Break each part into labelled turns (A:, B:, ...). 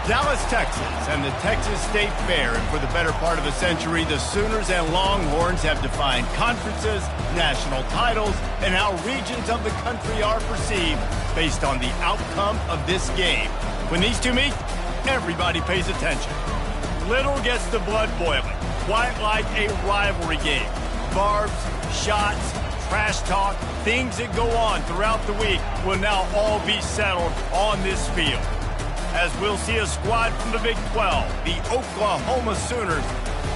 A: Dallas, Texas, and the Texas State Fair. And for the better part of a century, the Sooners and Longhorns have defined conferences, national titles, and how regions of the country are perceived based on the outcome of this game. When these two meet, everybody pays attention. Little gets the blood boiling, quite like a rivalry game. Barbs, shots, trash talk, things that go on throughout the week will now all be settled on this field. As we'll see a squad from the Big 12, the Oklahoma Sooners,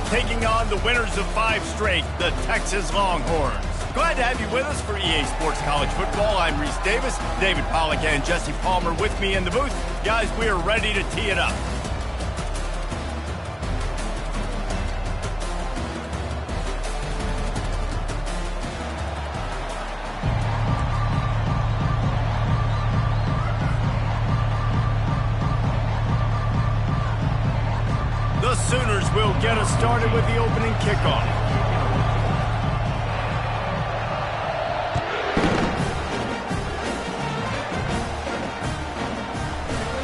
A: taking on the winners of 5 straight, the Texas Longhorns. Glad to have you with us for EA Sports College Football. I'm Reese Davis, David Pollack and Jesse Palmer with me in the booth. Guys, we are ready to tee it up. The Sooners will get us started with the opening kickoff.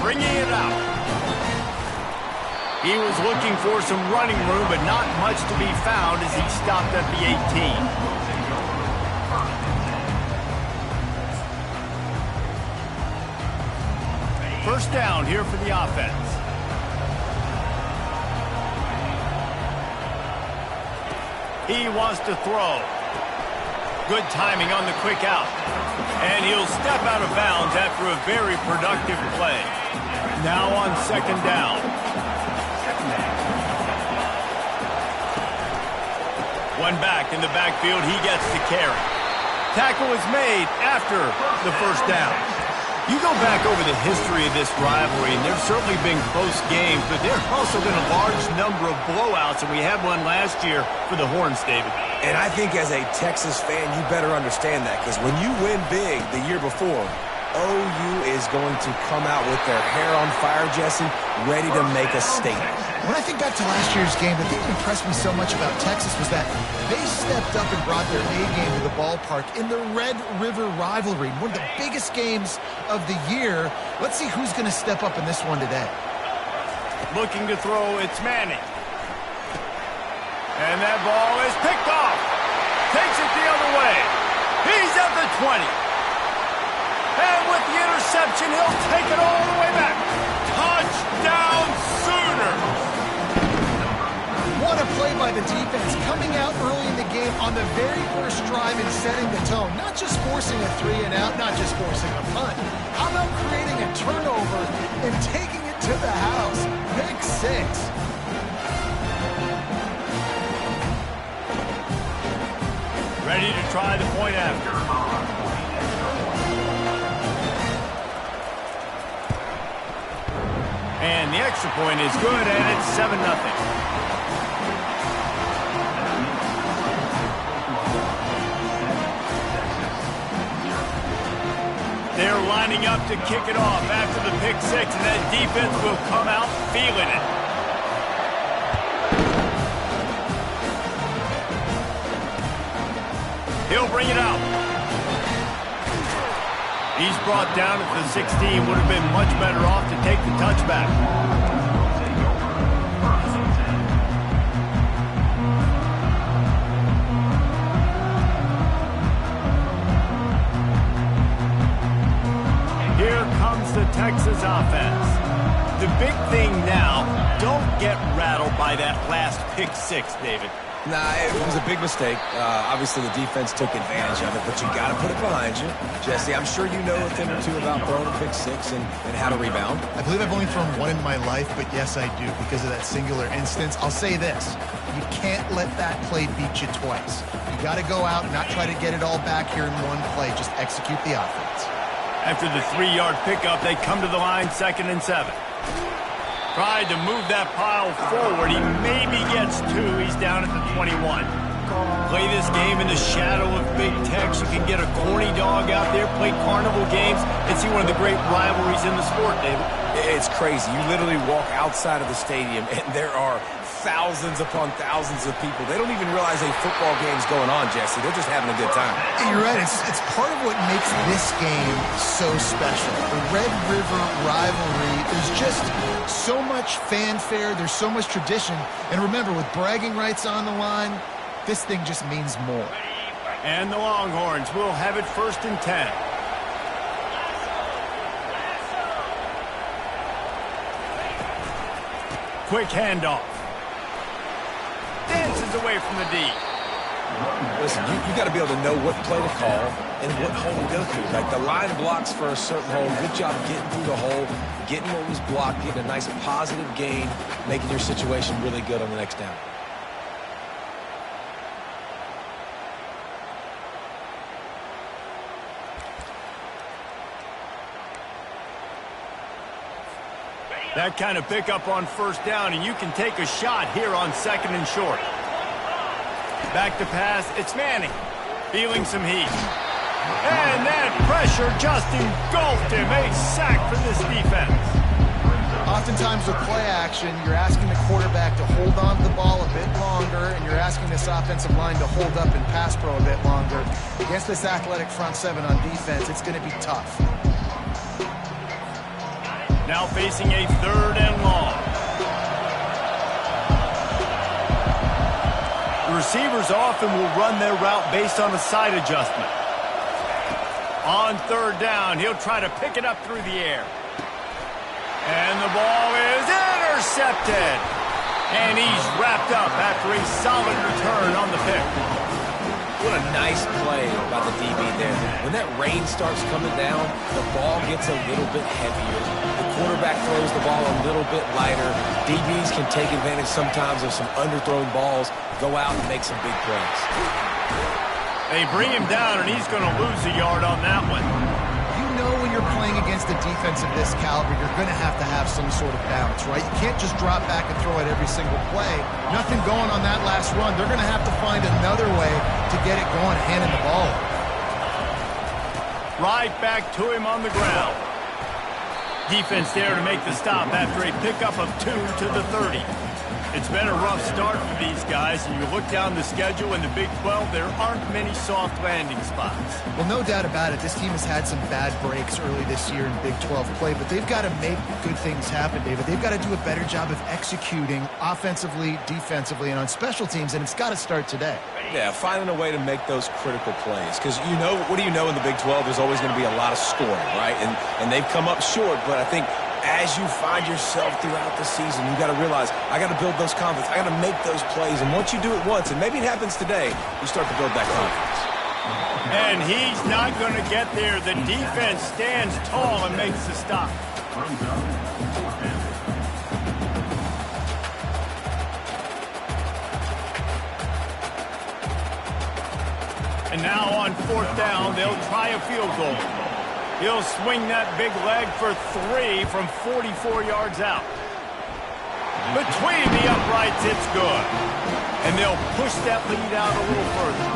A: Bringing it out. He was looking for some running room, but not much to be found as he stopped at the 18. First down here for the offense. He wants to throw. Good timing on the quick out. And he'll step out of bounds after a very productive play. Now on second down. One back in the backfield, he gets the carry. Tackle is made after the first down. You go back over the history of this rivalry, and there's certainly been close games, but there's also been a large number of blowouts, and we had one last year for the Horns, David.
B: And I think as a Texas fan, you better understand that, because when you win big the year before, OU is going to come out with their hair on fire, Jesse, ready to make a statement.
C: When I think back to last year's game, the thing that impressed me so much about Texas was that they stepped up and brought their A game to the ballpark in the Red River rivalry, one of the biggest games of the year. Let's see who's going to step up in this one today.
A: Looking to throw, it's Manning. And that ball is picked off. Takes it the other way. He's at the 20. And with the interception, he'll take it all the way back. Touchdown, Sooners!
C: What a play by the defense, coming out early in the game on the very first drive and setting the tone. Not just forcing a 3-and-out, not just forcing a punt. How about creating a turnover and taking it to the house? Pick 6.
A: Ready to try the point after. And the extra point is good, and it's 7-0. They're lining up to kick it off after the pick 6, and that defense will come out feeling it. He'll bring it out. He's brought down at the 16. Would have been much better off to take the touchback. Here comes the Texas offense. The big thing now, don't get rattled by that last pick 6, David.
B: Nah, it was a big mistake. Obviously, the defense took advantage of it, but you got to put it behind you. Jesse, I'm sure you know a thing or two about throwing a pick 6 and how to rebound.
C: I believe I've only thrown one in my life, but yes, I do. Because of that singular instance, I'll say this. You can't let that play beat you twice. You got to go out and not try to get it all back here in one play. Just execute the offense.
A: After the 3-yard pickup, they come to the line, 2nd and 7. Tried to move that pile forward. He maybe gets 2. He's down at the 21. Play this game in the shadow of Big Tex. You can get a corny dog out there, play carnival games, and see one of the great rivalries in the sport, David.
B: It's crazy. You literally walk outside of the stadium, and there are thousands upon thousands of people. They don't even realize a football game's going on, Jesse. They're just having a good time.
C: You're right. It's part of what makes this game so special. The Red River rivalry, there's just so much fanfare. There's so much tradition. And remember, with bragging rights on the line, this thing just means more.
A: And the Longhorns will have it 1st and 10. Quick handoff. Dances away from the D.
B: Listen, you got to be able to know what play to call and what hole to go through. Like the line blocks for a certain hole. Good job getting through the hole, getting what was blocked, getting a nice positive gain, making your situation really good on the next down.
A: That kind of pickup on 1st down, and you can take a shot here on 2nd and short. Back to pass, it's Manning. Feeling some heat. And that pressure just engulfed him. A sack for this defense.
C: Oftentimes with play action, you're asking the quarterback to hold on to the ball a bit longer, and you're asking this offensive line to hold up and pass pro a bit longer. Against this athletic front seven on defense, it's going to be tough.
A: Now facing a 3rd and long. The receivers often will run their route based on a side adjustment. On 3rd down, he'll try to pick it up through the air. And the ball is intercepted. And he's wrapped up after a solid return on the pick.
B: What a nice play by the DB there. When that rain starts coming down, the ball gets a little bit heavier. The quarterback throws the ball a little bit lighter. DBs can take advantage sometimes of some underthrown balls, go out and make some big plays.
A: They bring him down, and he's going to lose a yard on that one.
C: You know when you're playing against a defense of this caliber, you're going to have some sort of balance, right? You can't just drop back and throw it every single play. Nothing going on that last run. They're going to have to find another way to get it going, handing the ball off.
A: Right back to him on the ground. Defense there to make the stop after a pickup of 2 to the 30. It's been a rough start for these guys, and you look down the schedule in the Big 12, there aren't many soft landing spots.
C: Well, no doubt about it. This team has had some bad breaks early this year in Big 12 play, but they've got to make good things happen, David. They've got to do a better job of executing offensively, defensively, and on special teams, and it's got to start today.
B: Yeah, finding a way to make those critical plays. Because, you know, what do you know in the Big 12? There's always going to be a lot of scoring, right? And they've come up short, but I think as you find yourself throughout the season, you got to realize, I got to build those confidence. I got to make those plays. And once you do it once, and maybe it happens today, you start to build that confidence.
A: And he's not going to get there. The defense stands tall and makes the stop. And now on 4th down, they'll try a field goal. He'll swing that big leg for 3 from 44 yards out. Between the uprights, it's good. And they'll push that lead out a little further.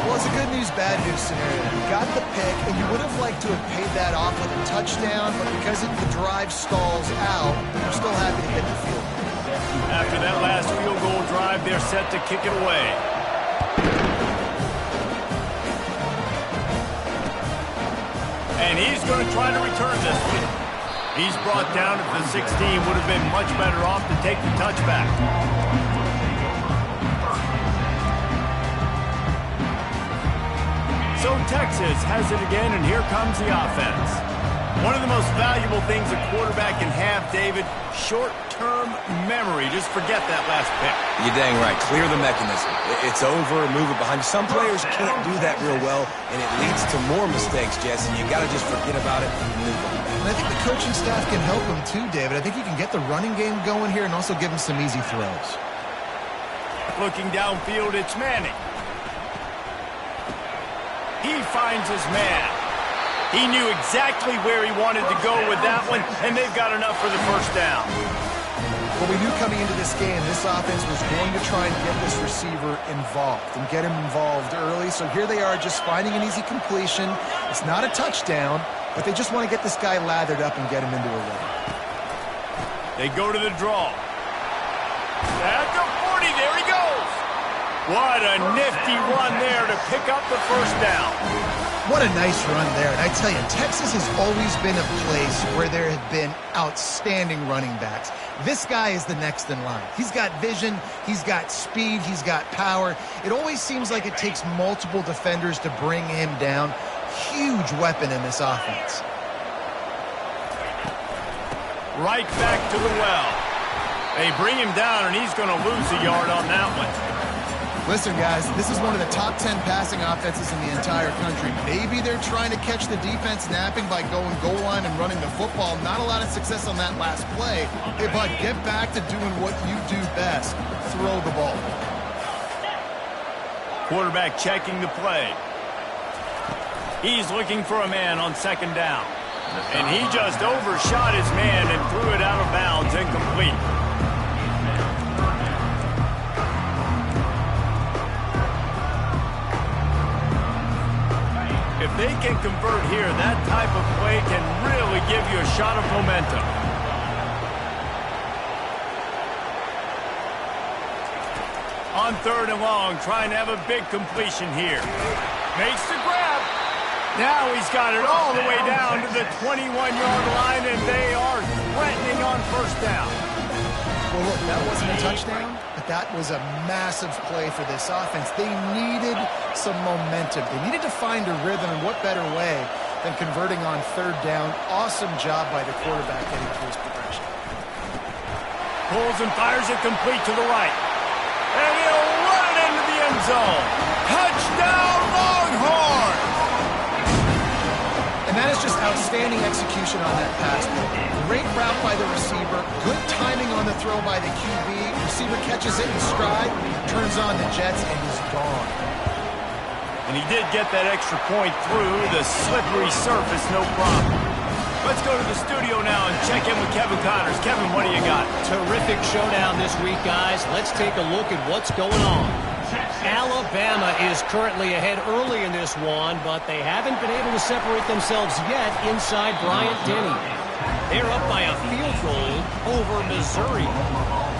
C: Well, it's a good news, bad news scenario. You got the pick, and you would have liked to have paid that off with a touchdown, but because the drive stalls out, you're still happy to get the field goal.
A: After that last field goal drive, they're set to kick it away. And he's going to try to return this one. He's brought down at the 16. Would have been much better off to take the touchback. So Texas has it again, and here comes the offense. One of the most valuable things a quarterback can have, David, short-term memory. Just forget that last pick.
B: You're dang right. Clear the mechanism. It's over and move it behind you. Some players can't do that real well, and it leads to more mistakes, Jesse. You got to just forget about it and move on.
C: And I think the coaching staff can help him too, David. I think he can get the running game going here and also give him some easy throws.
A: Looking downfield, it's Manning. He finds his man. He knew exactly where he wanted to go with that one, and they've got enough for the 1st down.
C: Well, we knew coming into this game, this offense was going to try and get this receiver involved and get him involved early. So here they are just finding an easy completion. It's not a touchdown, but they just want to get this guy lathered up and get him into a run.
A: They go to the draw. At the 40, there he goes. What a nifty run there to pick up the first down.
C: What a nice run there. And I tell you, Texas has always been a place where there have been outstanding running backs. This guy is the next in line. He's got vision, he's got speed, he's got power. It always seems like it takes multiple defenders to bring him down. Huge weapon in this offense.
A: Right back to the well. They bring him down, and he's going to lose a yard on that one.
C: Listen, guys, this is one of the top 10 passing offenses in the entire country. Maybe they're trying to catch the defense napping by going goal line and running the football. Not a lot of success on that last play. But get back to doing what you do best. Throw the ball.
A: Quarterback checking the play. He's looking for a man on second down. And he just overshot his man and threw it out of bounds, incomplete. If they can convert here, that type of play can really give you a shot of momentum. On third and long, trying to have a big completion here. Makes the grab. Now he's got it all the way down to the 21-yard line, and they are threatening on first down.
C: Well, look, that wasn't a touchdown, but that was a massive play for this offense. They needed some momentum. They needed to find a rhythm, and what better way than converting on third down. Awesome job by the quarterback getting to his progression.
A: Pulls and fires it complete to the right. And he'll run it into the end zone. Touchdown, Longhorns!
C: And that is just outstanding execution on that pass. Great route by the receiver. Good timing on the throw by the QB. Receiver catches it in stride, turns on the jets, and he's gone.
A: And he did get that extra point through the slippery surface, no problem. Let's go to the studio now and check in with Kevin Connors. Kevin, what do you got?
D: Terrific showdown this week, guys. Let's take a look at what's going on. Alabama is currently ahead early in this one, but they haven't been able to separate themselves yet inside Bryant-Denny. They're up by a field goal over Missouri.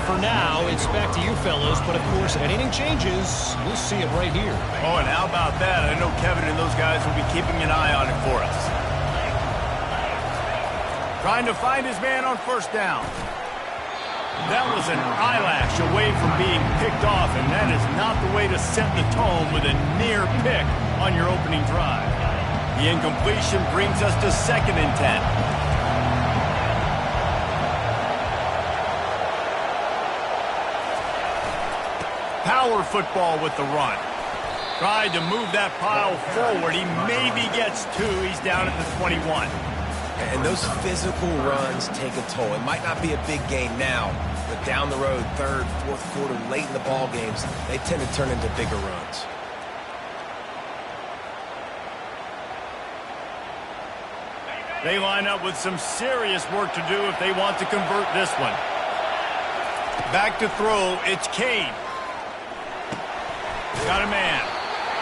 D: For now, it's back to you fellows, but of course, if anything changes, we'll see it right here.
A: Oh, and how about that? I know Kevin and those guys will be keeping an eye on it for us. Trying to find his man on first down. That was an eyelash away from being picked off, and that is not the way to set the tone with a near pick on your opening drive. The incompletion brings us to 2nd and 10. Power football with the run. Tried to move that pile forward. He maybe gets 2. He's down at the 21.
B: And those physical runs take a toll. It might not be a big gain now, but down the road, 3rd, 4th quarter, late in the ball games, they tend to turn into bigger runs.
A: They line up with some serious work to do if they want to convert this one. Back to throw, it's Kane. Got a man.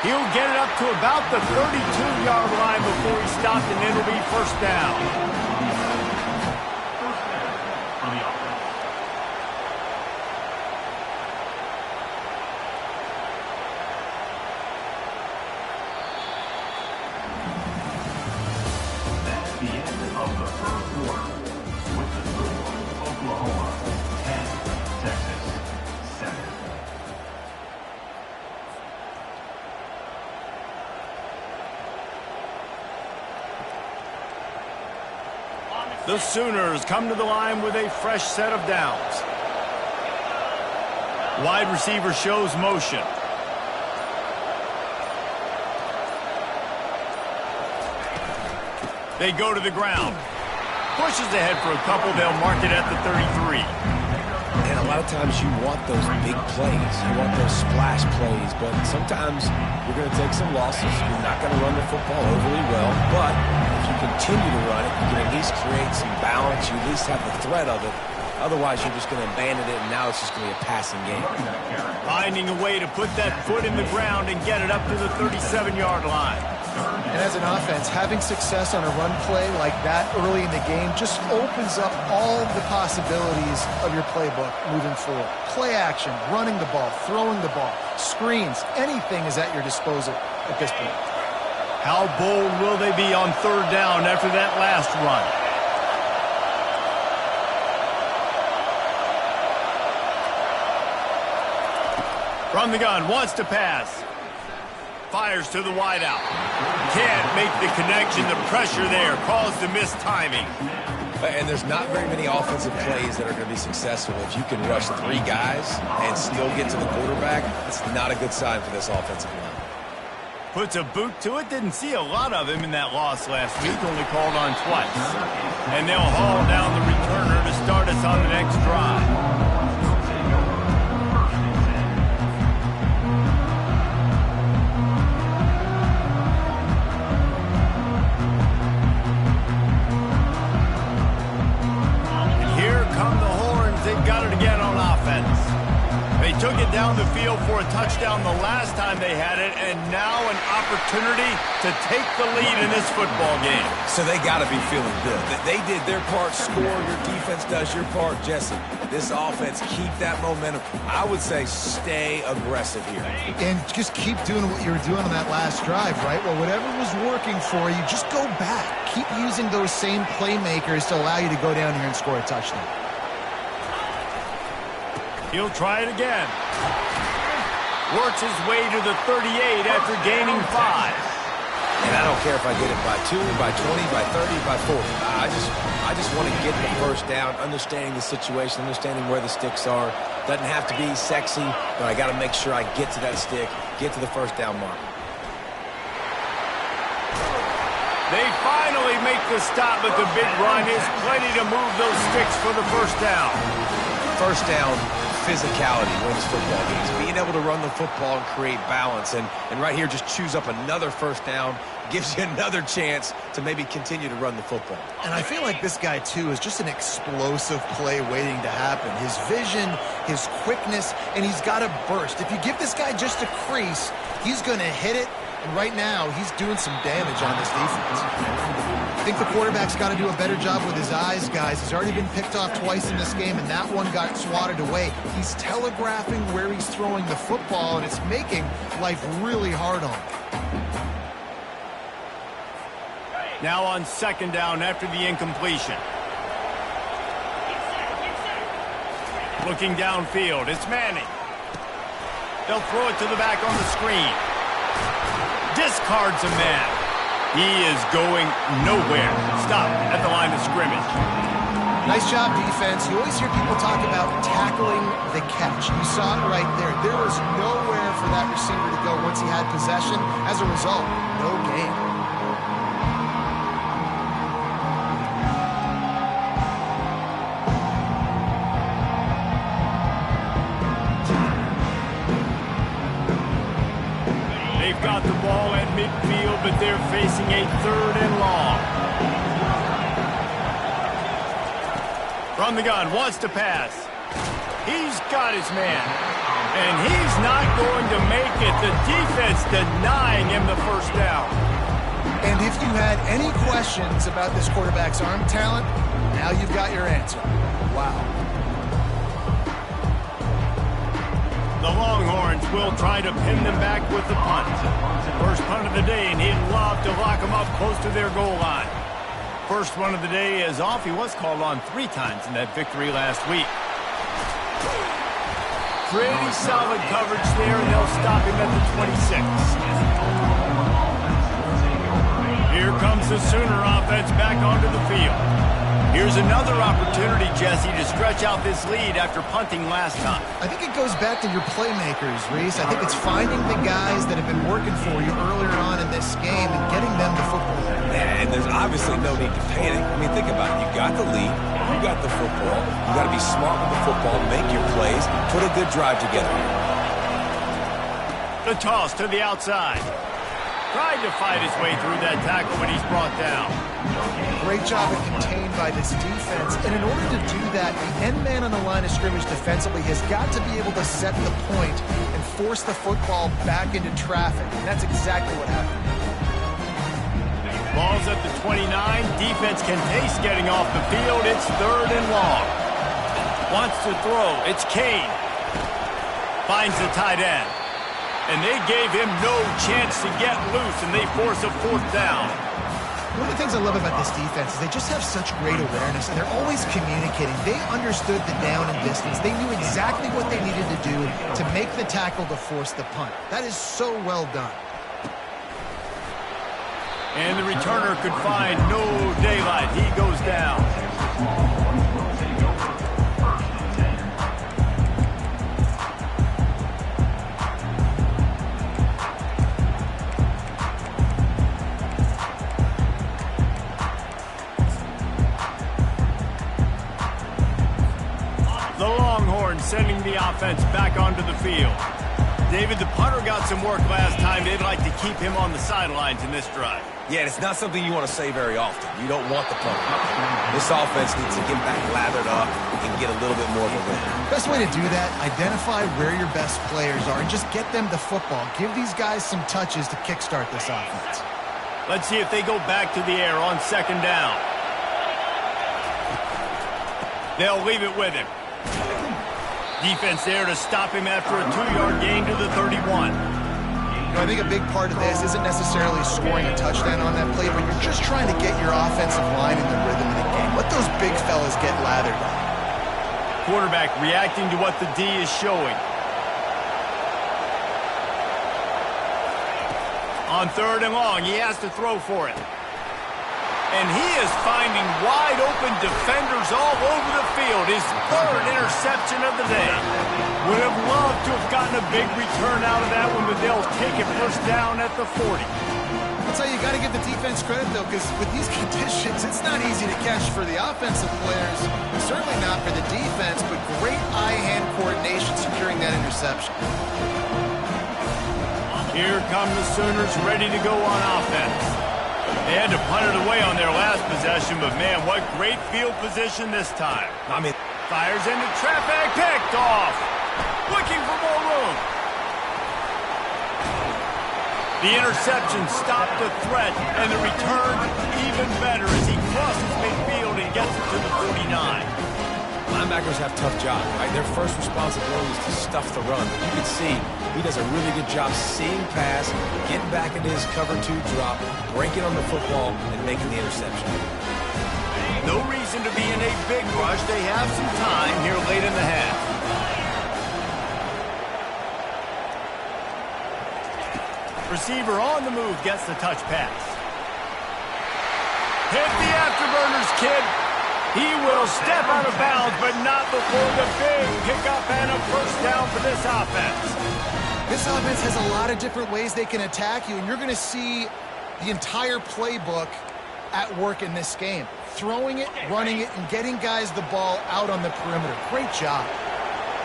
A: He'll get it up to about the 32-yard line before he stopped, and it'll be first down. The Sooners come to the line with a fresh set of downs. Wide receiver shows motion. They go to the ground. Pushes ahead for a couple. They'll mark it at the 33.
B: And a lot of times you want those big plays. You want those splash plays. But sometimes you're going to take some losses. You're not going to run the football overly well. But if you continue to run it, you can at least create some balance. You at least have the threat of it. Otherwise, you're just going to abandon it, and now it's just going to be a passing game.
A: Finding a way to put that foot in the ground and get it up to the 37-yard line.
C: And as an offense, having success on a run play like that early in the game just opens up all the possibilities of your playbook moving forward. Play action, running the ball, throwing the ball, screens, anything is at your disposal at this point.
A: How bold will they be on third down after that last run? From the gun, wants to pass. Fires to the wideout. Can't make the connection. The pressure there caused the missed timing.
B: And there's not very many offensive plays that are going to be successful if you can rush 3 guys and still get to the quarterback. It's not a good sign for this offensive line.
A: Puts a boot to it. Didn't see a lot of him in that loss last week. Only called on twice. And they'll haul down the returner to start us on the next drive. Took it down the field for a touchdown the last time they had it, and now an opportunity to take the lead in this football game.
B: So they got to be feeling good. They did their part, score, your defense does your part. Jesse, this offense, keep that momentum. I would say stay aggressive here.
C: And just keep doing what you were doing on that last drive, right? Well, whatever was working for you, just go back. Keep using those same playmakers to allow you to go down here and score a touchdown.
A: He'll try it again. Works his way to the 38 after gaining 5.
B: And I don't care if I get it by 2, by 20, by 30, by 40. I just want to get the first down, understanding the situation, understanding where the sticks are. Doesn't have to be sexy, but I got to make sure I get to that stick, get to the first down mark.
A: They finally make the stop, but the big run is plenty to move those sticks for the first down.
B: First down, physicality wins football games. Being able to run the football and create balance. And right here, just choose up another first down. Gives you another chance to maybe continue to run the football.
C: And I feel like this guy, too, is just an explosive play waiting to happen. His vision, his quickness, and he's got a burst. If you give this guy just a crease, he's going to hit it. And right now, he's doing some damage on this defense. I think the quarterback's got to do a better job with his eyes, guys. He's already been picked off twice in this game, and that one got swatted away. He's telegraphing where he's throwing the football, and it's making life really hard on him.
A: Now on second down after the incompletion. Looking downfield, it's Manning. They'll throw it to the back on the screen. Discards a man. He is going nowhere. Stop at the line of scrimmage.
C: Nice job, defense. You always hear people talk about tackling the catch. You saw it right there. There was nowhere for that receiver to go once he had possession. As a result, no gain.
A: They've got the ball at midfield, but they're facing a 3rd and long. From the gun, wants to pass. He's got his man. And he's not going to make it. The defense denying him the first down.
C: And if you had any questions about this quarterback's arm talent, now you've got your answer. Wow.
A: The Longhorns will try to pin them back with the punt. First punt of the day, and he'd love to lock them up close to their goal line. First one of the day is off. He was called on 3 times in that victory last week. Pretty solid coverage there, and they'll stop him at the 26. Here comes the Sooner offense back onto the field. Here's another opportunity, Jesse, to stretch out this lead after punting last time.
C: I think it goes back to your playmakers, Reese. I think it's finding the guys that have been working for you earlier on in this game and getting them the football.
B: And there's obviously no need to panic. I mean, think about it. You got the lead. You got the football. You got to be smart with the football, make your plays, put a good drive together.
A: The toss to the outside. Tried to fight his way through that tackle when he's brought down.
C: Great job of contained by this defense. And in order to do that, the end man on the line of scrimmage defensively has got to be able to set the point and force the football back into traffic. And that's exactly what happened.
A: Ball's at the 29. Defense can taste getting off the field. It's 3rd and long. Wants to throw. It's Kane. Finds the tight end. And they gave him no chance to get loose, and they force a 4th down.
C: One of the things I love about this defense is they just have such great awareness, and they're always communicating. They understood the down and distance. They knew exactly what they needed to do to make the tackle to force the punt. That is so well done.
A: And the returner could find no daylight. He goes down. The Longhorns sending the offense back onto the field. David, the punter got some work last time. They'd like to keep him on the sidelines in this drive.
B: Yeah, it's not something you want to say very often. You don't want the punter. This offense needs to get back lathered up and get a little bit more of a win.
C: Best way to do that, identify where your best players are and just get them the football. Give these guys some touches to kickstart this offense.
A: Let's see if they go back to the air on 2nd down. They'll leave it with him. Defense there to stop him after a 2-yard gain to the 31.
C: I think a big part of this isn't necessarily scoring a touchdown on that play, but you're just trying to get your offensive line in the rhythm of the game. Let those big fellas get lathered up.
A: Quarterback reacting to what the D is showing. On 3rd and long, he has to throw for it. And he is finding wide-open defenders all over the field. His 3rd interception of the day. Would have loved to have gotten a big return out of that one, but they'll take it 1st down at the 40.
C: That's how you got to give the defense credit, though, because with these conditions, it's not easy to catch for the offensive players. Certainly not for the defense, but great eye-hand coordination securing that interception.
A: Here come the Sooners ready to go on offense. They had to punt it away on their last possession, but man, what great field position this time. Fires into traffic, picked off. Looking for more room. The interception stopped the threat, and the return even better as he crosses midfield and gets it to the 49.
B: Linebackers have tough jobs, right? Their first responsibility is to stuff the run. But you can see he does a really good job seeing pass, getting back into his cover 2 drop, breaking on the football, and making the interception.
A: No reason to be in a big rush. They have some time here late in the half. Receiver on the move gets the touch pass. Hit the afterburners, kid. He will step out of bounds, but not before the big pickup and a 1st down for this offense.
C: This offense has a lot of different ways they can attack you, and you're going to see the entire playbook at work in this game. Throwing it, running it, and getting guys the ball out on the perimeter. Great job.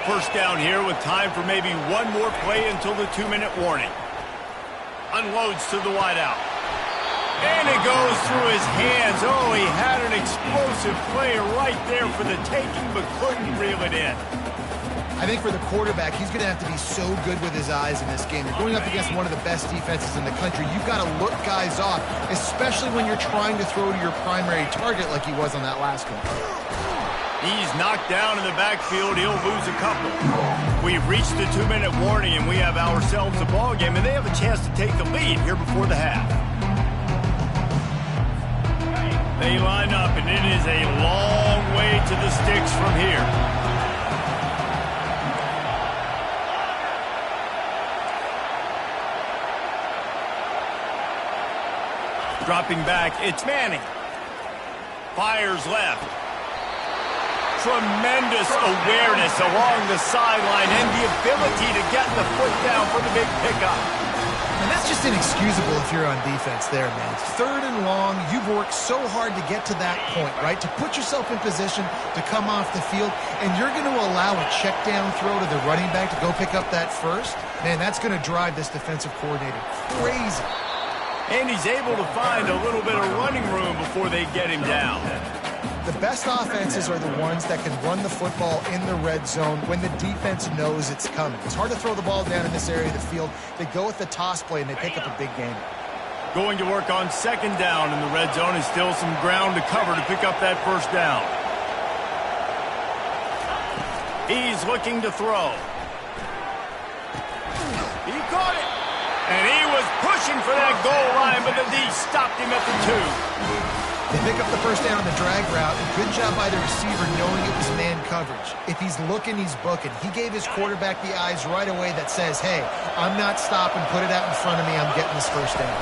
A: 1st down here with time for maybe one more play until the 2-minute warning. Unloads to the wideout. And it goes through his hands. Oh, he had an explosive play right there for the taking, but couldn't reel it in.
C: I think for the quarterback, he's going to have to be so good with his eyes in this game. You're going up against one of the best defenses in the country. You've got to look guys off, especially when you're trying to throw to your primary target like he was on that last one.
A: He's knocked down in the backfield. He'll lose a couple. We've reached the 2-minute warning, and we have ourselves a ball game, and they have a chance to take the lead here before the half. They line up, and it is a long way to the sticks from here. Dropping back, it's Manning. Fires left. Tremendous awareness along the sideline and the ability to get the foot down for the big pickup.
C: And that's just inexcusable if you're on defense there, man. It's 3rd and long. You've worked so hard to get to that point, right? To put yourself in position to come off the field, and you're going to allow a check down throw to the running back to go pick up that first? Man, that's going to drive this defensive coordinator crazy.
A: And he's able to find a little bit of running room before they get him down.
C: The best offenses are the ones that can run the football in the red zone when the defense knows it's coming. It's hard to throw the ball down in this area of the field. They go with the toss play, and they pick up a big gain.
A: Going to work on second down in the red zone, and still some ground to cover to pick up that first down. He's looking to throw. He caught it. And he was pushing for that goal line, but the D stopped him at the 2.
C: They pick up the first down on the drag route. A good job by the receiver knowing it was man coverage. If he's looking, he's booking. He gave his quarterback the eyes right away that says, hey, I'm not stopping. Put it out in front of me. I'm getting this first down.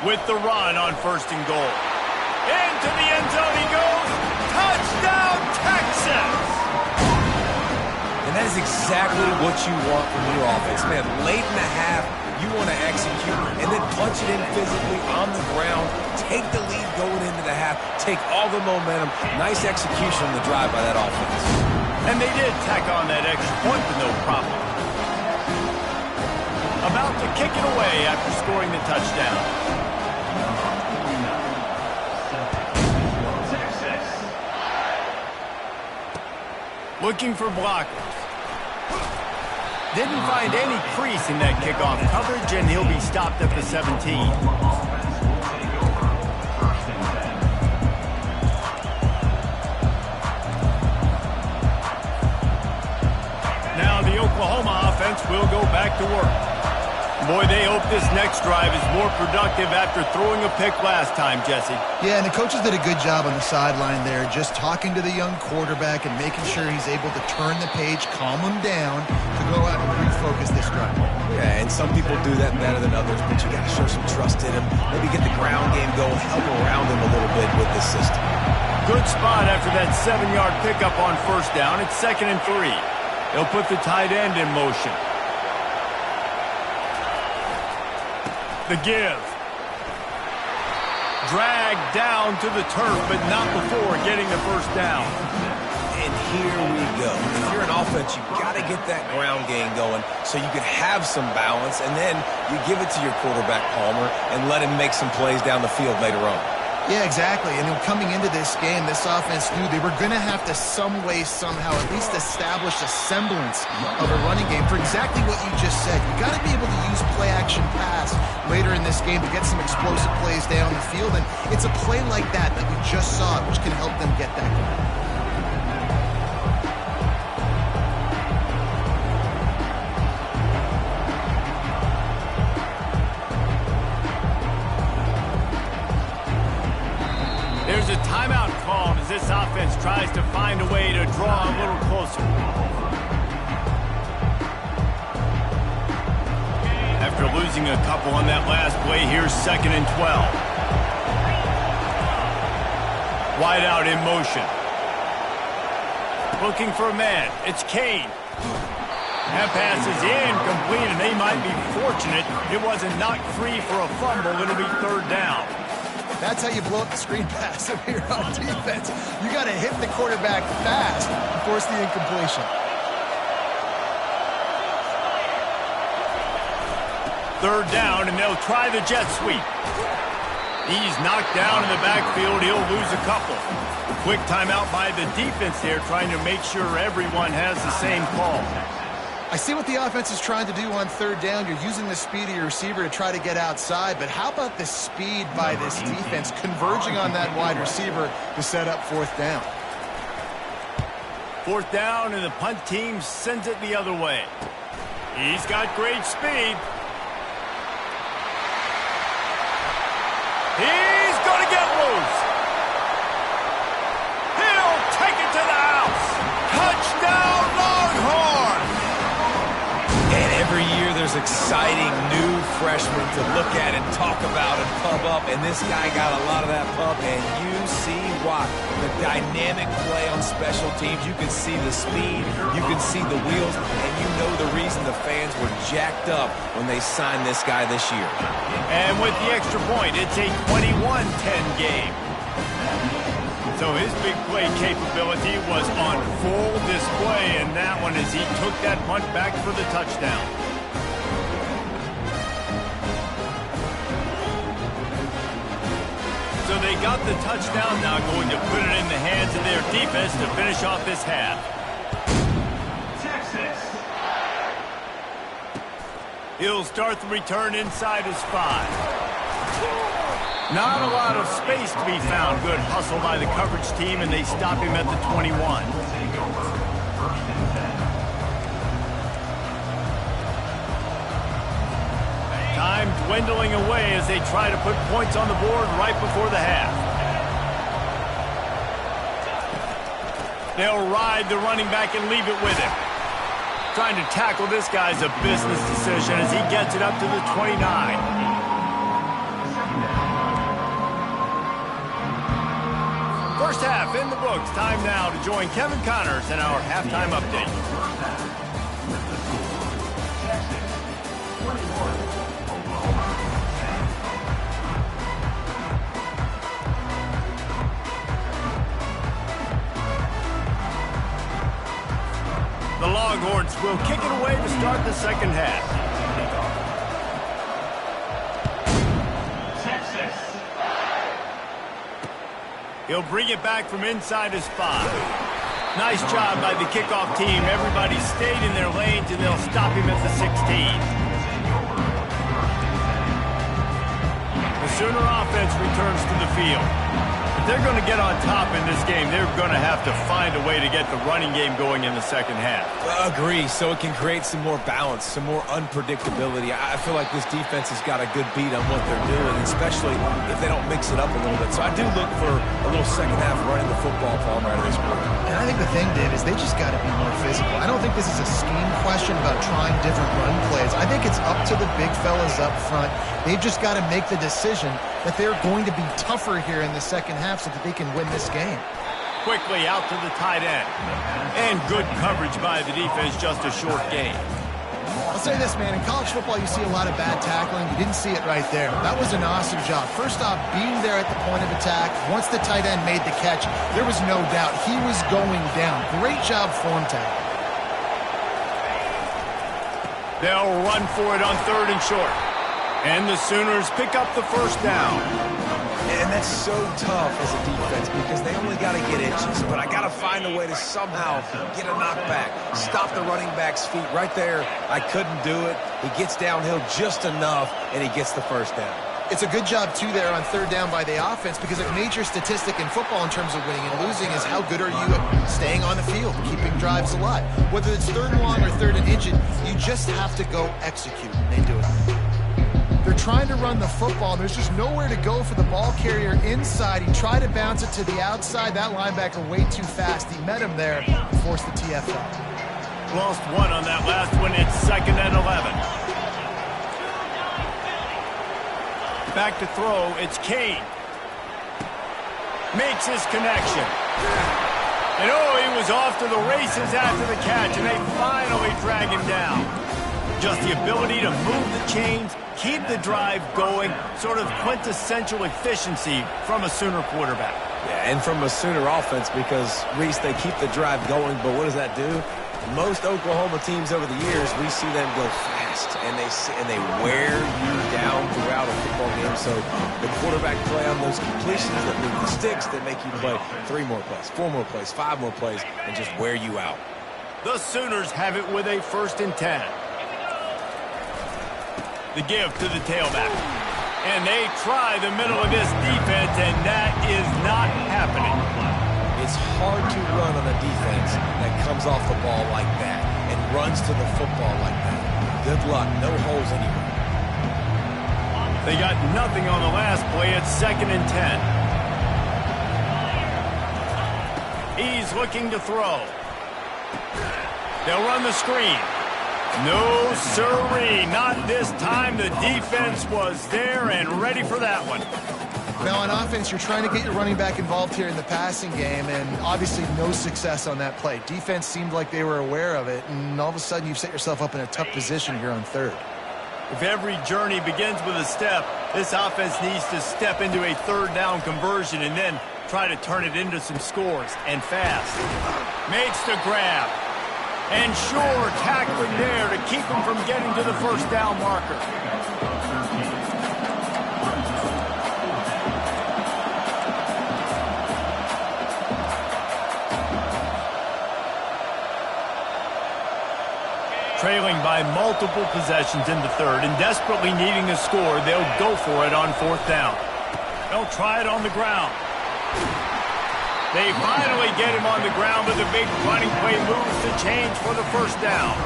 A: With the run on first and goal. Into the end zone he goes. Touchdown, Texas!
B: And that is exactly what you want from your offense. Man, late in the half, you want to execute and then punch it in physically on the ground. Take the lead going into the half. Take all the momentum. Nice execution on the drive by that offense.
A: And they did tack on that extra point with no problem. About to kick it away after scoring the touchdown. Looking for blockers. Didn't find any crease in that kickoff coverage, and he'll be stopped at the 17. Now the Oklahoma offense will go back to work. Boy, they hope this next drive is more productive after throwing a pick last time, Jesse.
C: Yeah, and the coaches did a good job on the sideline there, just talking to the young quarterback and making sure he's able to turn the page, calm him down, to go out and refocus this drive.
B: Yeah, and some people do that better than others, but you got to show some trust in him. Maybe get the ground game going, help around him a little bit with this system.
A: Good spot after that 7-yard pickup on first down. It's 2nd and 3. They'll put the tight end in motion. The give. Dragged down to the turf, but not before getting the first down.
B: And here we go. If you're an offense, you've got to get that ground game going so you can have some balance, and then you give it to your quarterback, Palmer, and let him make some plays down the field later on.
C: Yeah, exactly. And coming into this game, this offense knew they were going to have to some way, somehow, at least establish a semblance of a running game for exactly what you just said. You got to be able to use play-action pass later in this game to get some explosive plays down the field. And it's a play like that that we just saw, which can help them get that going.
A: There's a timeout called as this offense tries to find a way to draw a little closer. After losing a couple on that last play, here's 2nd and 12. Wide out in motion. Looking for a man. It's Kane. That pass is incomplete, and they might be fortunate it wasn't knocked free for a fumble. It'll be 3rd down.
C: That's how you blow up the screen pass if you're on defense. You got to hit the quarterback fast and force the incompletion.
A: 3rd down, and they'll try the jet sweep. He's knocked down in the backfield. He'll lose a couple. Quick timeout by the defense there, trying to make sure everyone has the same call.
C: I see what the offense is trying to do on 3rd down. You're using the speed of your receiver to try to get outside, but how about the speed by this defense converging on that wide receiver to set up 4th down?
A: 4th down, and the punt team sends it the other way. He's got great speed. He's going to get loose. He'll take it to the house. Touchdown, Longhorns!
B: And every year there's exciting new freshmen to look at and talk about and pump up, and this guy got a lot of that pump, and you see why. The dynamic play on special teams, you can see the speed, you can see the wheels, and you know the reason the fans were jacked up when they signed this guy this year.
A: And with the extra point, it's a 21-10 game. So his big play capability was on full display in that one as he took that punt back for the touchdown. So they got the touchdown, now going to put it in the hands of their defense to finish off this half. Texas. He'll start the return inside his 5. Not a lot of space to be found. Good hustle by the coverage team, and they stop him at the 21. Time dwindling away as they try to put points on the board right before the half. They'll ride the running back and leave it with him. Trying to tackle this guy's a business decision as he gets it up to the 29. First half in the books. Time now to join Kevin Connors in our halftime update. The Longhorns will kick it away to start the second half. He'll bring it back from inside his 5. Nice job by the kickoff team. Everybody stayed in their lanes, and they'll stop him at the 16. The Sooner offense returns to the field. If they're going to get on top in this game, they're going to have to find a way to get the running game going in the second half.
B: Agree, so it can create some more balance, some more unpredictability. I feel like this defense has got a good beat on what they're doing, especially if they don't mix it up a little bit. So I do look for a little second half running the football Palmer out of this group.
C: And I think the thing, Dave, is they just got to be more physical. I don't think this is a scheme question about trying different run plays. I think it's up to the big fellas up front. They've just got to make the decision that they're going to be tougher here in the second half so that they can win this game.
A: Quickly out to the tight end. And good coverage by the defense, just a short gain.
C: I'll say this, man. In college football, you see a lot of bad tackling. You didn't see it right there. That was an awesome job. First off, being there at the point of attack. Once the tight end made the catch, there was no doubt he was going down. Great job form tackle.
A: They'll run for it on 3rd and short. And the Sooners pick up the first down.
B: And that's so tough as a defense because they only got to get inches. But I got to find a way to somehow get a knockback. Stop the running back's feet right there. I couldn't do it. He gets downhill just enough, and he gets the first down.
C: It's a good job, too, there on 3rd down by the offense because a major statistic in football in terms of winning and losing is how good are you at staying on the field, keeping drives alive. Whether it's 3rd and long or 3rd and inches, you just have to go execute, and they do it. They're trying to run the football, and there's just nowhere to go for the ball carrier inside. He tried to bounce it to the outside. That linebacker way too fast. He met him there and forced the TFL.
A: Lost one on that last one. It's 2nd and 11. Back to throw. It's Kane. Makes his connection. And he was off to the races after the catch, and they finally drag him down. Just the ability to move the chains, keep the drive going, sort of quintessential efficiency from a Sooner quarterback.
B: Yeah, and from a Sooner offense because, Reese, they keep the drive going, but what does that do? Most Oklahoma teams over the years, we see them go fast, and they wear you down throughout a football game. So the quarterback play on those completions that move the sticks that make you play 3 more plays, 4 more plays, 5 more plays, and just wear you out.
A: The Sooners have it with a 1st and 10. The give to the tailback. And they try the middle of this defense, and that is not happening.
B: It's hard to run on a defense that comes off the ball like that and runs to the football like that. Good luck. No holes anywhere.
A: They got nothing on the last play. It's 2nd and 10. He's looking to throw. They'll run the screen. No, sirree, not this time. The defense was there and ready for that one.
C: Now, on offense, you're trying to get your running back involved here in the passing game, and obviously no success on that play. Defense seemed like they were aware of it, and all of a sudden you've set yourself up in a tough position here on 3rd.
A: If every journey begins with a step, this offense needs to step into a 3rd down conversion and then try to turn it into some scores, and fast. Makes the grab. And sure, tackling there to keep him from getting to the 1st down marker. Trailing by multiple possessions in the third and desperately needing a score, they'll go for it on fourth down. They'll try it on the ground. They finally get him on the ground, but the big running play moves the change for the first down.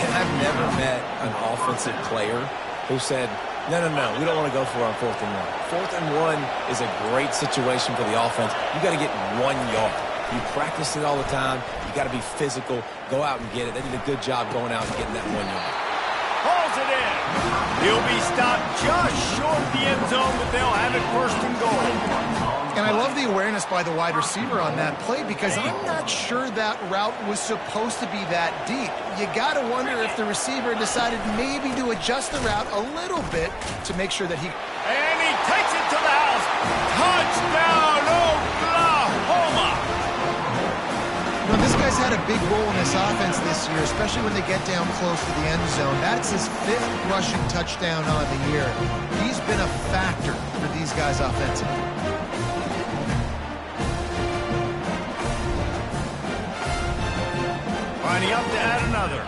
B: And I've never met an offensive player who said, no, we don't want to go for it on 4th and 1. 4th and 1 is a great situation for the offense. You got to get 1 yard. You practice it all the time. You got to be physical. Go out and get it. They did a good job going out and getting that 1 yard.
A: Hauls it in. He'll be stopped just short of the end zone, but they'll have it first and goal.
C: And I love the awareness by the wide receiver on that play because I'm not sure that route was supposed to be that deep. You got to wonder if the receiver decided maybe to adjust the route a little bit to make sure that he...
A: And he takes it to the house. Touchdown, Oklahoma!
C: You know, this guy's had a big role in this offense this year, especially when they get down close to the end zone. That's his 5th rushing touchdown on the year. He's been a factor for these guys offensively.
A: Lining up to add another.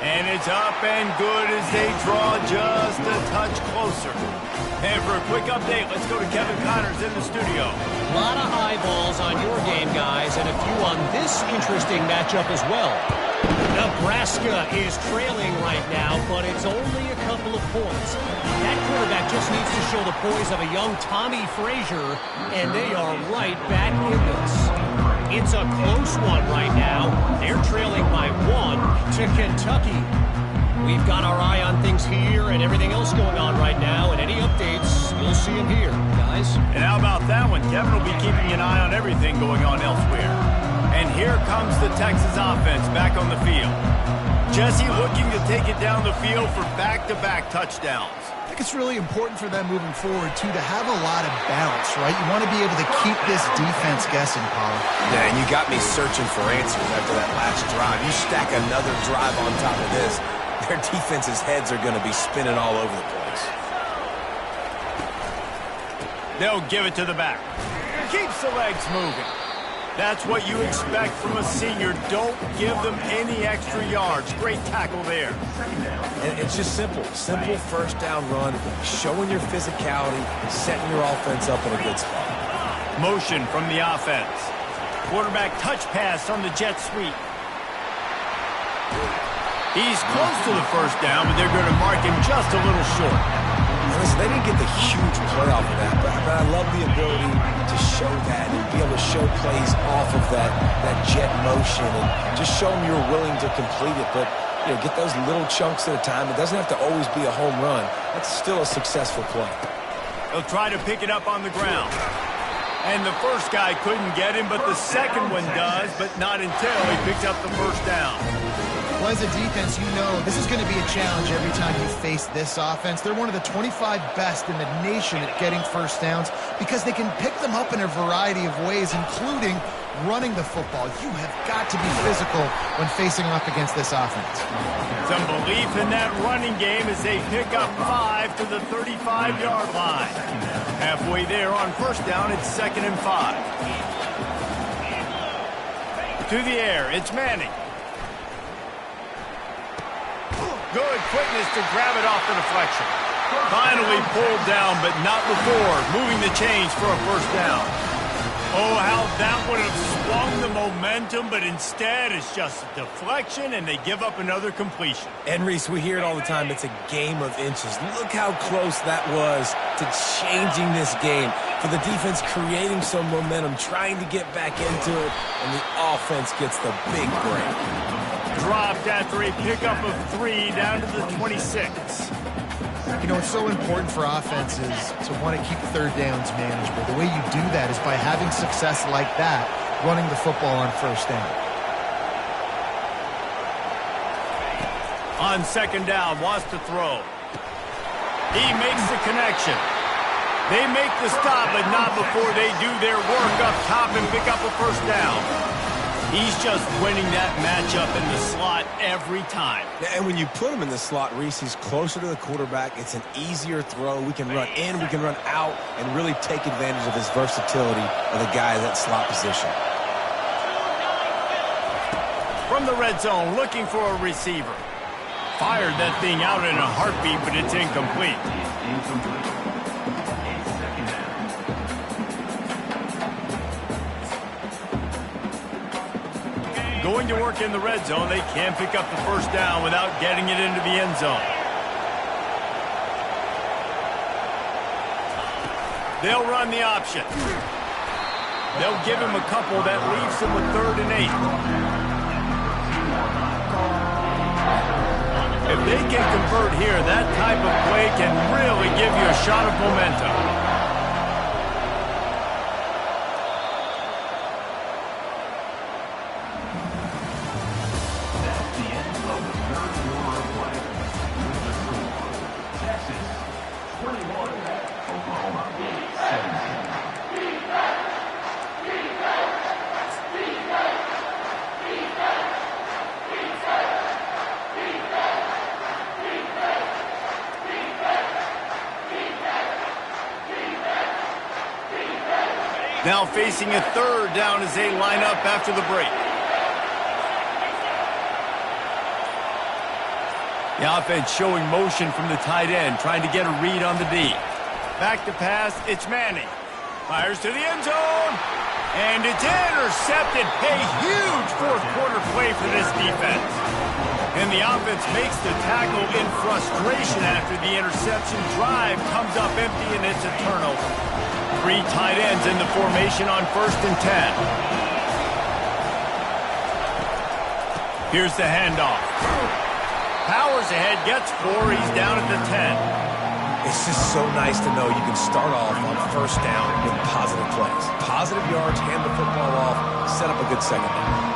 A: And it's up and good as they draw just a touch closer. And for a quick update, let's go to Kevin Connors in the studio.
D: A lot of eyeballs on your game, guys, and a few on this interesting matchup as well. Nebraska is trailing right now, but it's only a couple of points. That quarterback just needs to show the poise of a young Tommy Frazier, and they are right back in this. It's a close one right now. They're trailing by 1 to Kentucky. We've got our eye on things here and everything else going on right now, and any updates, you'll see them here, guys.
A: And how about that one? Kevin will be keeping an eye on everything going on elsewhere. And here comes the Texas offense back on the field. Jesse looking to take it down the field for back-to-back touchdowns.
C: I think it's really important for them moving forward, too, to have a lot of balance, right? You want to be able to keep this defense guessing, Paul.
B: Yeah, and you got me searching for answers after that last drive. You stack another drive on top of this, their defense's heads are going to be spinning all over the place.
A: They'll give it to the back. Keeps the legs moving. That's what you expect from a senior. Don't give them any extra yards. Great tackle there.
B: And it's just simple. Simple first down run, showing your physicality, setting your offense up in a good spot.
A: Motion from the offense. Quarterback touch pass on the jet sweep. He's close to the first down, but they're going to mark him just a little short.
B: Now listen, they didn't get the huge play off of that, but I love the ability to show that and be able to show plays off of that jet motion and just show them you're willing to complete it. But you know, get those little chunks at a time. It doesn't have to always be a home run. That's still a successful play.
A: He'll try to pick it up on the ground. And the first guy couldn't get him, but the second one does, but not until he picks up the first down.
C: Well, as a defense, you know this is going to be a challenge every time you face this offense. They're one of the 25 best in the nation at getting first downs because they can pick them up in a variety of ways, including running the football. You have got to be physical when facing up against this offense.
A: Some belief in that running game as they pick up 5 to the 35-yard line. Halfway there on first down, it's 2nd and 5. To the air, it's Manning. Good quickness to grab it off the deflection. Finally pulled down, but not before moving the chains for a first down. Oh, how that would have swung the momentum, but instead it's just a deflection, and they give up another completion.
B: And, Reese, we hear it all the time. It's a game of inches. Look how close that was to changing this game. For the defense creating some momentum, trying to get back into it, and the offense gets the big break.
A: Dropped after a pickup of 3 down to the 26.
C: You know, it's so important for offenses to want to keep third downs manageable. The way you do that is by having success like that, running the football on first down.
A: On second down, wants to throw. He makes the connection. They make the stop, but not before they do their work up top and pick up a first down. He's just winning that matchup in the slot every time.
B: And when you put him in the slot, Reese, he's closer to the quarterback. It's an easier throw. We can run in, we can run out, and really take advantage of his versatility of the guy in that slot position.
A: From the red zone, looking for a receiver. Fired that thing out in a heartbeat, but it's incomplete. Going to work in the red zone, they can't pick up the first down without getting it into the end zone. They'll run the option. They'll give him a couple that leaves him with 3rd and 8. If they can convert here, that type of play can really give you a shot of momentum. Now facing a 3rd down as they line up after the break. The offense showing motion from the tight end, trying to get a read on the D. Back to pass, it's Manning. Fires to the end zone, and it's intercepted. A huge 4th quarter play for this defense. And the offense makes the tackle in frustration after the interception. Drive comes up empty, and it's a turnover. 3 tight ends in the formation on 1st and 10. Here's the handoff. Powers ahead, gets 4. He's down at the 10.
B: It's just so nice to know you can start off on 1st down with positive plays. Positive yards, hand the football off, set up a good 2nd down.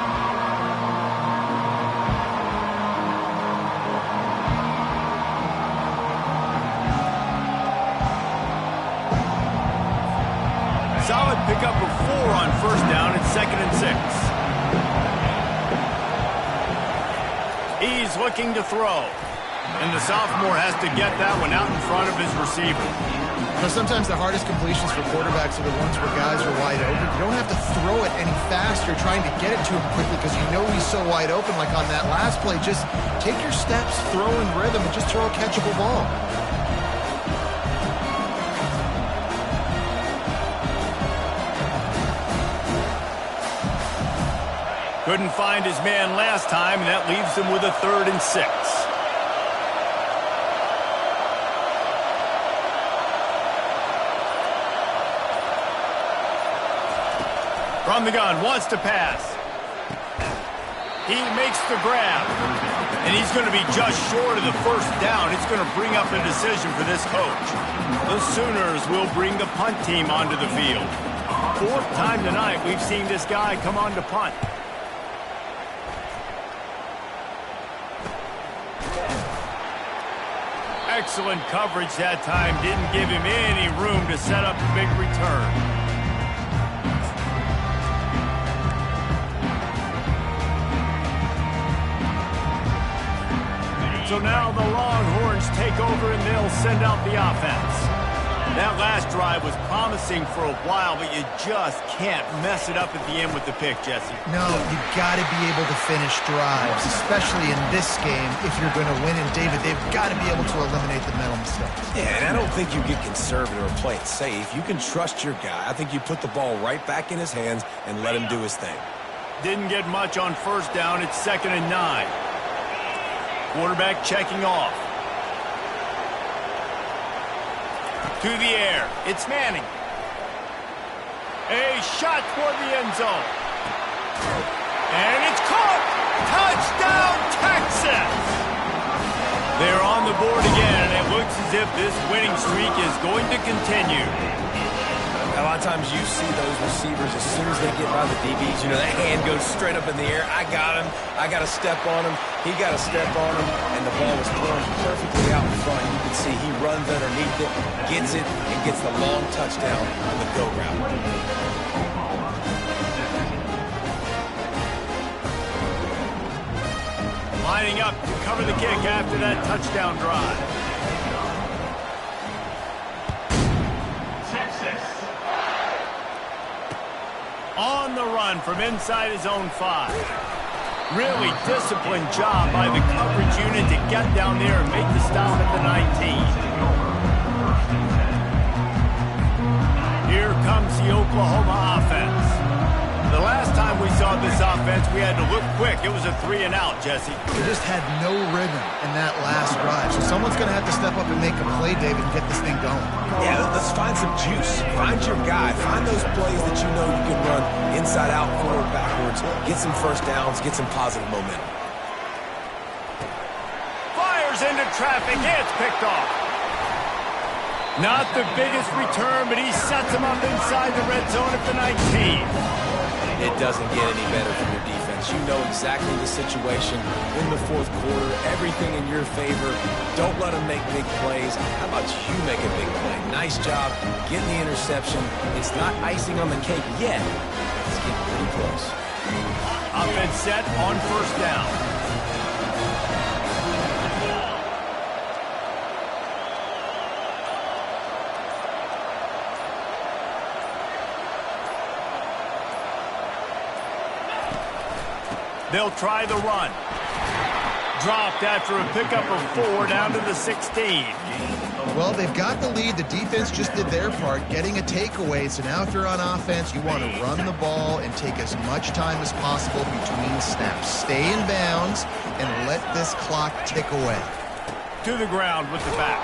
A: Solid pickup of 4 on 1st down at 2nd and 6. He's looking to throw. And the sophomore has to get that one out in front of his receiver.
C: You know, sometimes the hardest completions for quarterbacks are the ones where guys are wide open. You don't have to throw it any faster trying to get it to him quickly because you know he's so wide open. Like on that last play, just take your steps, throw in rhythm, and just throw a catchable ball.
A: Couldn't find his man last time, and that leaves him with a 3rd and 6. From the gun, wants to pass. He makes the grab, and he's going to be just short of the 1st down. It's going to bring up a decision for this coach. The Sooners will bring the punt team onto the field. 4th time tonight we've seen this guy come on to punt. Excellent coverage that time. Didn't give him any room to set up a big return. So now the Longhorns take over and they'll send out the offense. That last drive was promising for a while, but you just can't mess it up at the end with the pick, Jesse.
C: No, you've got to be able to finish drives, especially in this game. If you're going to win, and David, they've got to be able to eliminate the mental mistakes.
B: Yeah, and I don't think you get conservative or play it safe. You can trust your guy. I think you put the ball right back in his hands and let him do his thing.
A: Didn't get much on 1st down. It's 2nd and 9. Quarterback checking off. To the air. It's Manning. A shot toward the end zone. And it's caught. Touchdown, Texas! They're on the board again, and it looks as if this winning streak is going to continue.
B: A lot of times you see those receivers, as soon as they get by the DBs, you know, that hand goes straight up in the air. I got him. I got to step on him. He got to step on him. And the ball was thrown perfectly out in front. You can see he runs underneath it, gets it, and gets the long touchdown on the go route.
A: lining up to cover the kick after that touchdown drive. On the run from inside his own 5. Really disciplined job by the coverage unit to get down there and make the stop at the 19. Here comes the Oklahoma offense. The last time we saw this offense, we had to look quick. It was a 3 and out, Jesse.
C: They just had no rhythm in that last drive. So someone's going to have to step up and make a play, David, and get this thing going.
B: Yeah, let's find some juice. Find your guy. Find those plays that you know you can run inside out, forward, backwards. Get some first downs. Get some positive momentum.
A: Fires into traffic. It's picked off. Not the biggest return, but he sets him up inside the red zone at the 19.
B: It doesn't get any better from your defense. You know exactly the situation in the fourth quarter, everything in your favor. Don't let them make big plays. How about you make a big play? Nice job getting the interception. It's not icing on the cake yet. It's getting pretty close.
A: Offense set on first down. They'll try the run. Dropped after a pickup of 4 down to the 16.
C: Well, they've got the lead. The defense just did their part, getting a takeaway. So now if you're on offense, you want to run the ball and take as much time as possible between snaps. Stay in bounds and let this clock tick away.
A: To the ground with the back.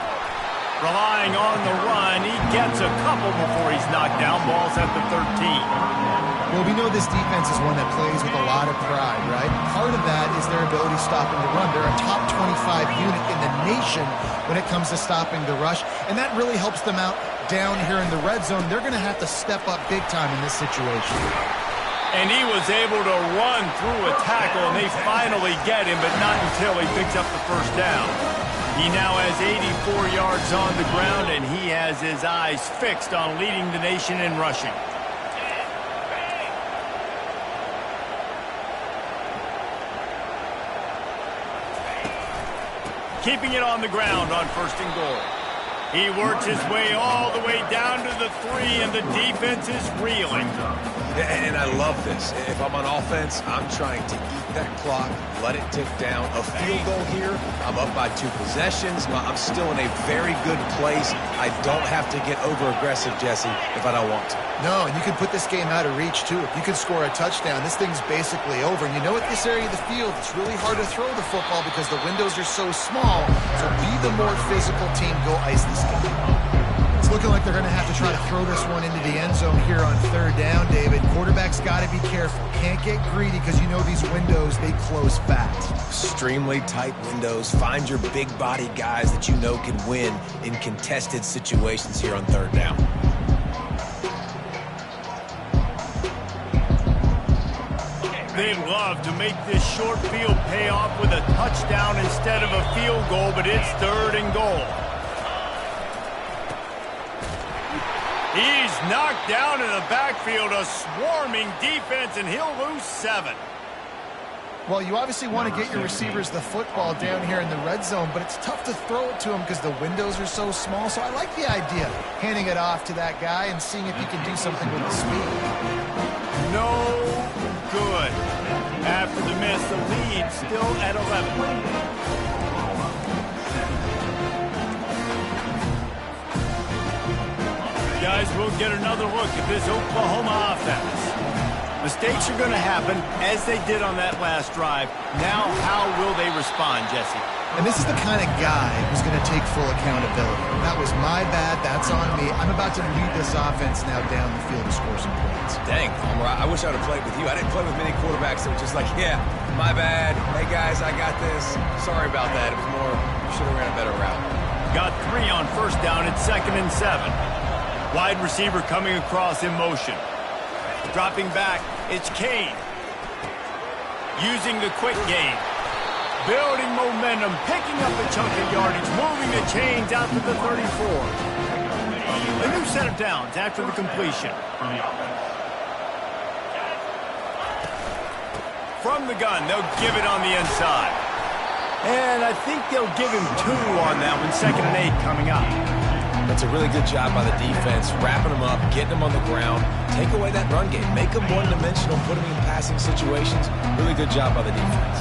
A: Relying on the run, he gets a couple before he's knocked down. Ball's at the 13.
C: Well, we know this defense is one that plays with a lot of pride, right? Part of that is their ability stopping the run. They're a top 25 unit in the nation when it comes to stopping the rush, and that really helps them out down here in the red zone. They're going to have to step up big time in this situation.
A: And he was able to run through a tackle, and they finally get him, but not until he picks up the first down. He now has 84 yards on the ground, and he has his eyes fixed on leading the nation in rushing. Keeping it on the ground on first and goal. He works his way all the way down to the 3, and the defense is reeling.
B: And I love this. If I'm on offense, I'm trying to eat that clock, let it tick down. A field goal here, I'm up by 2 possessions. I'm still in a very good place. I don't have to get over-aggressive, Jesse, if I don't want to.
C: No, and you can put this game out of reach, too. If you can score a touchdown, this thing's basically over. And you know, at this area of the field, it's really hard to throw the football because the windows are so small. So be the more physical team. Go ice this game. It's looking like they're going to have to try to throw this one into the end zone here on third down, David. Quarterback's got to be careful. Can't get greedy because you know these windows, they close fast.
B: Extremely tight windows. Find your big body guys that you know can win in contested situations here on third down.
A: They'd love to make this short field pay off with a touchdown instead of a field goal, but it's third and goal. He's knocked down in the backfield, a swarming defense, and he'll lose 7.
C: Well, you obviously want to get your receivers the football down here in the red zone, but it's tough to throw it to them because the windows are so small. So I like the idea, handing it off to that guy and seeing if he can do something with the speed.
A: No good. After the miss, the lead still at 11. Guys, we'll get another look at this Oklahoma offense. Mistakes are going to happen, as they did on that last drive. Now, how will they respond, Jesse?
C: And this is the kind of guy who's going to take full accountability. That was my bad. That's on me. I'm about to lead this offense now down the field to score some points.
B: Dang, Homer, I wish I would have played with you. I didn't play with many quarterbacks that were just like, yeah, my bad. Hey, guys, I got this. Sorry about that. It was more, you should have ran a better route.
A: Got 3 on first down. It's 2nd and 7. Wide receiver coming across in motion. Dropping back, it's Kane. Using the quick game. Building momentum, picking up a chunk of yardage, moving the chains out to the 34. A new set of downs after the completion. From the gun, they'll give it on the inside. And I think they'll give him 2 on that one, 2nd and 8 coming up.
B: That's a really good job by the defense, wrapping them up, getting them on the ground, take away that run game, make them one-dimensional, put them in passing situations. Really good job by the defense.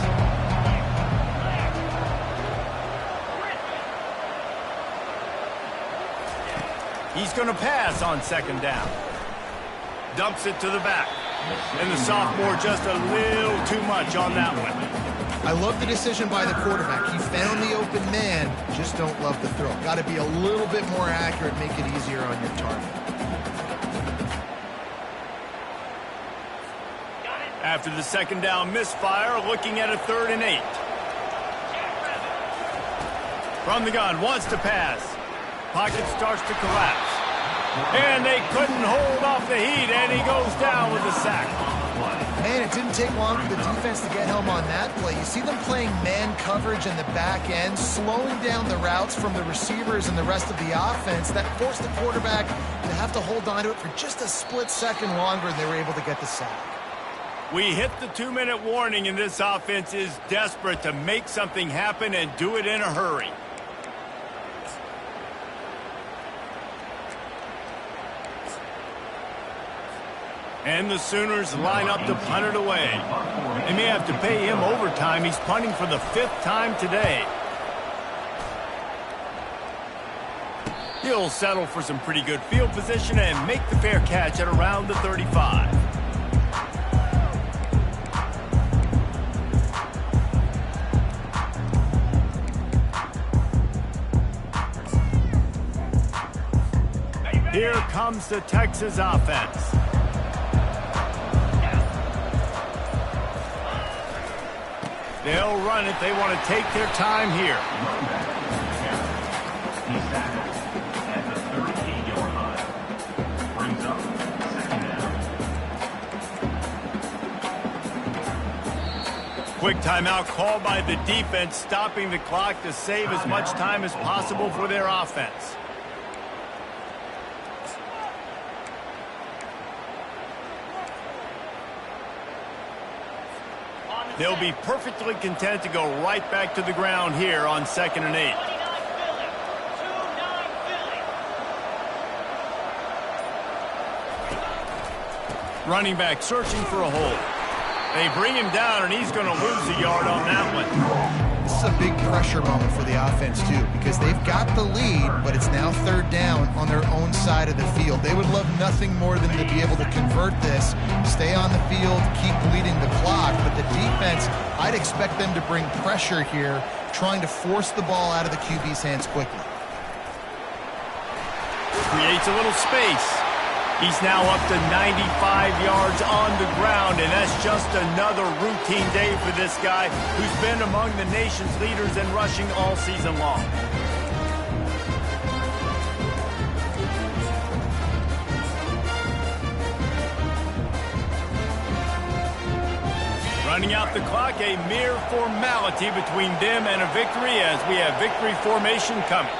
A: He's going to pass on 2nd down. Dumps it to the back. And the sophomore just a little too much on that one.
C: I love the decision by the quarterback. He found the open man, just don't love the throw. Got to be a little bit more accurate, make it easier on your target.
A: After the 2nd down misfire, looking at a 3rd and 8. From the gun, wants to pass. Pocket starts to collapse. And they couldn't hold off the heat, and he goes down with a sack.
C: Man, it didn't take long for the defense to get home on that play. You see them playing man coverage in the back end, slowing down the routes from the receivers and the rest of the offense. That forced the quarterback to have to hold on to it for just a split second longer, and they were able to get the sack.
A: We hit the 2-minute warning, and this offense is desperate to make something happen and do it in a hurry. And the Sooners line up to punt it away. They may have to pay him overtime. He's punting for the 5th time today. He'll settle for some pretty good field position and make the fair catch at around the 35. Here comes the Texas offense. They'll run it. They want to take their time here. Quick timeout called by the defense, stopping the clock to save as much time as possible for their offense. They'll be perfectly content to go right back to the ground here on 2nd and 8. Running back searching for a hole. They bring him down, and he's going to lose a yard on that one.
C: This is a big pressure moment for the offense, too, because they've got the lead, but it's now 3rd down on their own side of the field. They would love nothing more than to be able to convert this, stay on the field, keep bleeding the clock. But the defense, I'd expect them to bring pressure here, trying to force the ball out of the QB's hands quickly.
A: Creates a little space. He's now up to 95 yards on the ground, and that's just another routine day for this guy who's been among the nation's leaders in rushing all season long. Running out the clock, a mere formality between them and a victory as we have victory formation coming.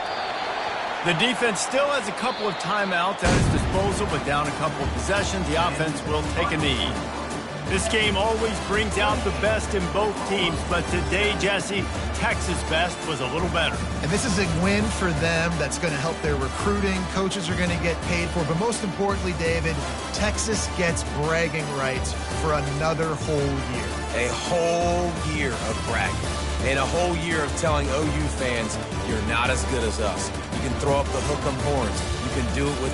A: The defense still has a couple of timeouts at its disposal, but down a couple of possessions, the offense will take a knee. This game always brings out the best in both teams, but today, Jesse, Texas' best was a little better.
C: And this is a win for them that's going to help their recruiting. Coaches are going to get paid for. But most importantly, David, Texas gets bragging rights for another whole year.
B: A whole year of bragging. And a whole year of telling OU fans, you're not as good as us. You can throw up the hook 'em horns. You can do it with